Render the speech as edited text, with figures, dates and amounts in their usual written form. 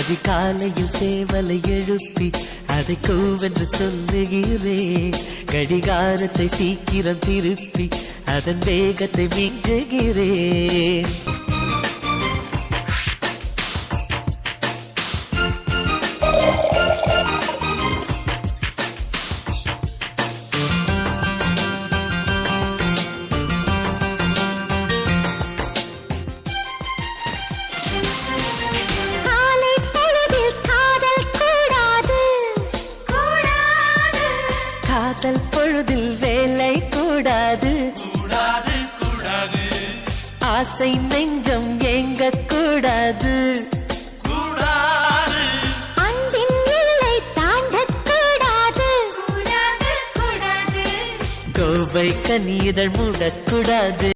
அதிகாலையில் சேவலை எழுப்பி அதை கூவென்று சொல்லுகிறேன். கடிகாரத்தை சீக்கிரம் திருப்பி அதன் வேகத்தை மிஞ்சுகிறேன். காதல் பொழுதில் வேலை கூடாது, ஆசை நெஞ்சம் ஏங்க கூடாது, அன்பின் எல்லை தாண்டக் கூடாது, கோவை கனிதழ் மூடக்கூடாது.